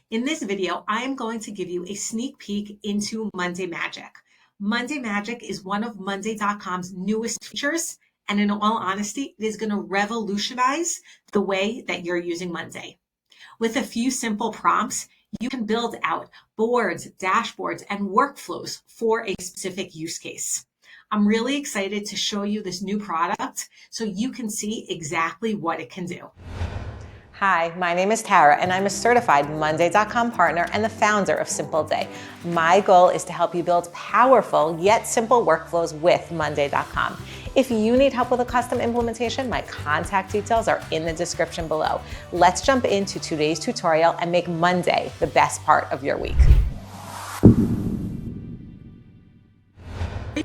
In this video, I am going to give you a sneak peek into Monday Magic. Monday Magic is one of Monday.com's newest features, and in all honesty, it is going to revolutionize the way that you're using Monday. With a few simple prompts, you can build out boards, dashboards, and workflows for a specific use case. I'm really excited to show you this new product so you can see exactly what it can do. Hi, my name is Tara, and I'm a certified Monday.com partner and the founder of Simple Day. My goal is to help you build powerful yet simple workflows with Monday.com. If you need help with a custom implementation, my contact details are in the description below. Let's jump into today's tutorial and make Monday the best part of your week.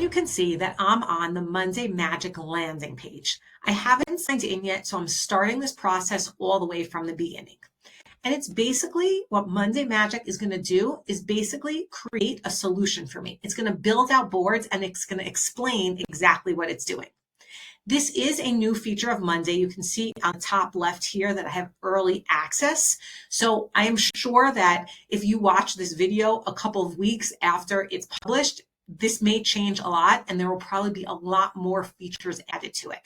You can see that I'm on the Monday Magic landing page. I haven't signed in yet, so I'm starting this process all the way from the beginning. And it's basically what Monday Magic is going to do is basically create a solution for me. It's going to build out boards and it's going to explain exactly what it's doing. This is a new feature of Monday. You can see on the top left here that I have early access. So I am sure that if you watch this video a couple of weeks after it's published, this may change a lot and there will probably be a lot more features added to it.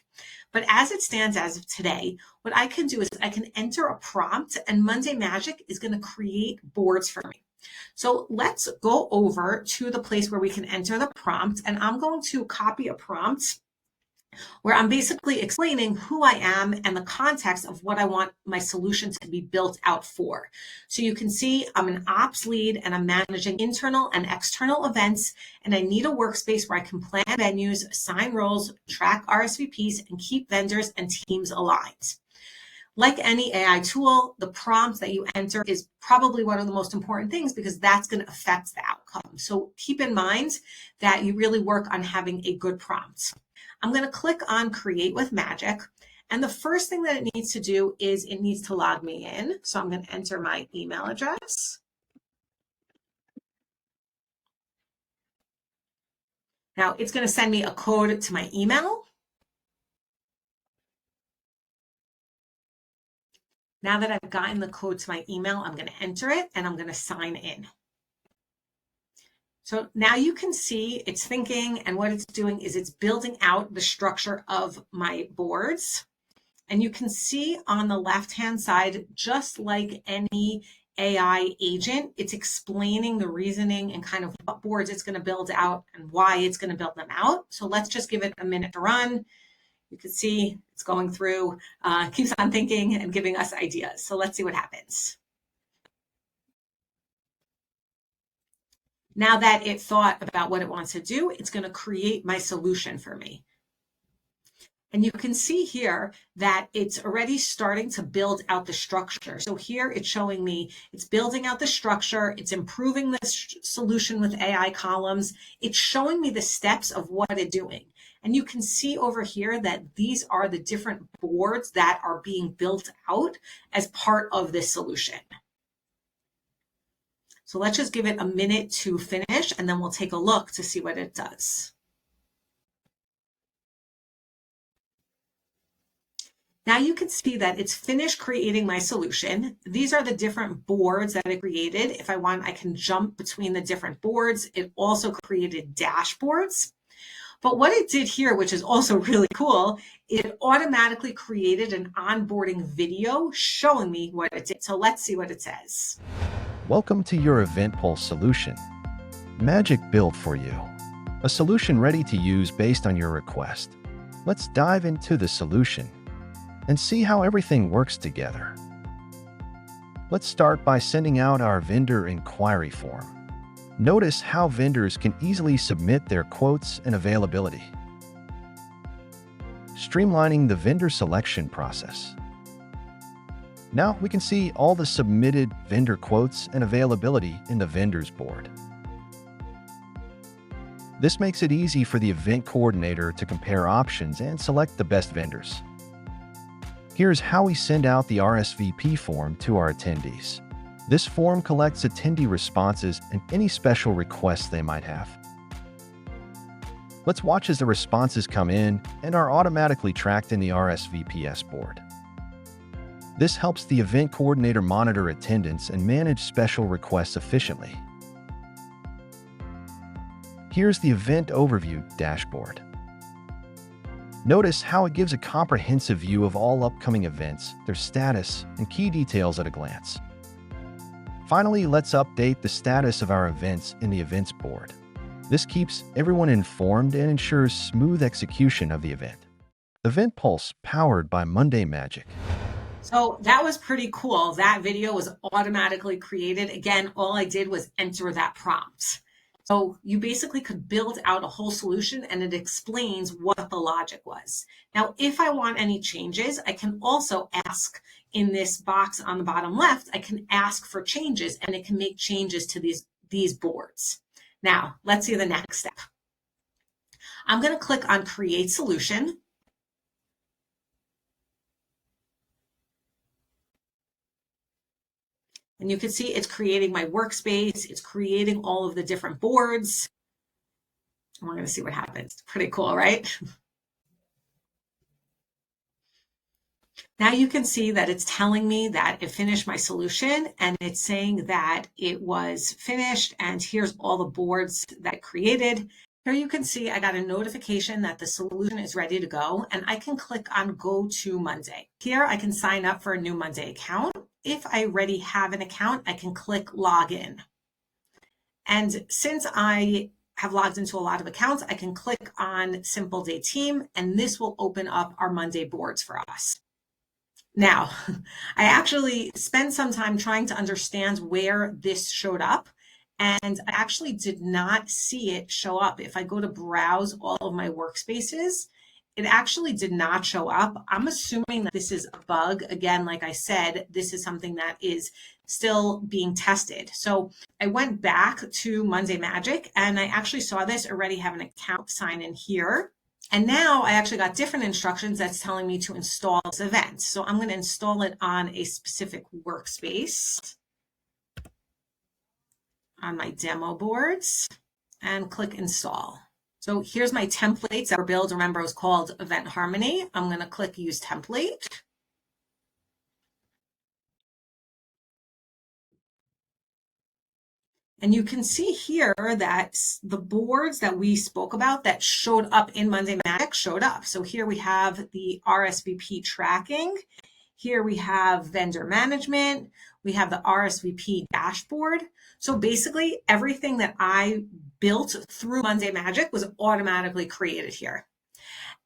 But as it stands as of today, what I can do is I can enter a prompt and Monday Magic is going to create boards for me. So let's go over to the place where we can enter the prompt, and I'm going to copy a prompt where I'm basically explaining who I am and the context of what I want my solution to be built out for. So you can see I'm an ops lead and I'm managing internal and external events, and I need a workspace where I can plan venues, assign roles, track RSVPs, and keep vendors and teams aligned. Like any AI tool, the prompt that you enter is probably one of the most important things because that's going to affect the outcome. So keep in mind that you really work on having a good prompt. I'm going to click on Create with Magic. And the first thing that it needs to do is it needs to log me in. So I'm going to enter my email address. Now it's going to send me a code to my email. Now that I've gotten the code to my email, I'm going to enter it and I'm going to sign in. So now you can see it's thinking, and what it's doing is it's building out the structure of my boards. And you can see on the left-hand side, just like any AI agent, it's explaining the reasoning and kind of what boards it's going to build out and why it's going to build them out. So let's just give it a minute to run. You can see it's going through, keeps on thinking and giving us ideas. So let's see what happens. Now that it thought about what it wants to do, it's going to create my solution for me. And you can see here that it's already starting to build out the structure. So here it's showing me it's building out the structure. It's improving the solution with AI columns. It's showing me the steps of what it's doing. And you can see over here that these are the different boards that are being built out as part of this solution. So let's just give it a minute to finish, and then we'll take a look to see what it does. Now you can see that it's finished creating my solution. These are the different boards that it created. If I want, I can jump between the different boards. It also created dashboards. But what it did here, which is also really cool, it automatically created an onboarding video showing me what it did. So let's see what it says. Welcome to your Event Pulse solution. Magic built for you. A solution ready to use based on your request. Let's dive into the solution and see how everything works together. Let's start by sending out our vendor inquiry form. Notice how vendors can easily submit their quotes and availability. Streamlining the vendor selection process. Now we can see all the submitted vendor quotes and availability in the vendors board. This makes it easy for the event coordinator to compare options and select the best vendors. Here's how we send out the RSVP form to our attendees. This form collects attendee responses and any special requests they might have. Let's watch as the responses come in and are automatically tracked in the RSVPs board. This helps the event coordinator monitor attendance and manage special requests efficiently. Here's the Event Overview dashboard. Notice how it gives a comprehensive view of all upcoming events, their status, and key details at a glance. Finally, let's update the status of our events in the Events board. This keeps everyone informed and ensures smooth execution of the event. Event Pulse, powered by Monday Magic. So that was pretty cool. That video was automatically created. Again, all I did was enter that prompt. So you basically could build out a whole solution and it explains what the logic was. Now, if I want any changes, I can also ask in this box on the bottom left, I can ask for changes and it can make changes to these boards. Now, let's see the next step. I'm going to click on Create Solution. And you can see it's creating my workspace. It's creating all of the different boards. And we're going to see what happens. Pretty cool, right? Now you can see that it's telling me that it finished my solution and it's saying that it was finished and here's all the boards that it created. Here you can see I got a notification that the solution is ready to go and I can click on Go to Monday. Here I can sign up for a new Monday account. If I already have an account, I can click Login. And since I have logged into a lot of accounts, I can click on Simple Day Team and this will open up our Monday boards for us. Now, I actually spent some time trying to understand where this showed up, and I actually did not see it show up. If I go to browse all of my workspaces, it actually did not show up. I'm assuming that this is a bug. Again, like I said, this is something that is still being tested. So I went back to Monday Magic and I actually saw this already have an account sign in here. And now I actually got different instructions that's telling me to install this event. So I'm going to install it on a specific workspace on my demo boards and click install. So here's my templates that were built. Remember, it was called Event Harmony. I'm going to click Use Template. And you can see here that the boards that we spoke about that showed up in Monday Magic showed up. So here we have the RSVP tracking. Here we have vendor management. We have the RSVP dashboard. So basically everything that I built through Monday Magic was automatically created here.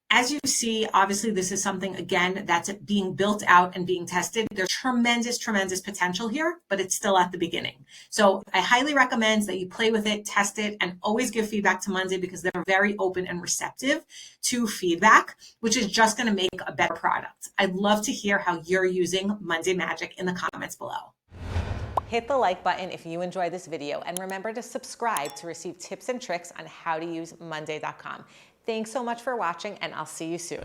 As you see, obviously this is something, again, that's being built out and being tested. There's tremendous, tremendous potential here, but it's still at the beginning. So I highly recommend that you play with it, test it, and always give feedback to Monday because they're very open and receptive to feedback, which is just going to make a better product. I'd love to hear how you're using Monday Magic in the comments below. Hit the like button if you enjoyed this video and remember to subscribe to receive tips and tricks on how to use Monday.com. Thanks so much for watching and I'll see you soon.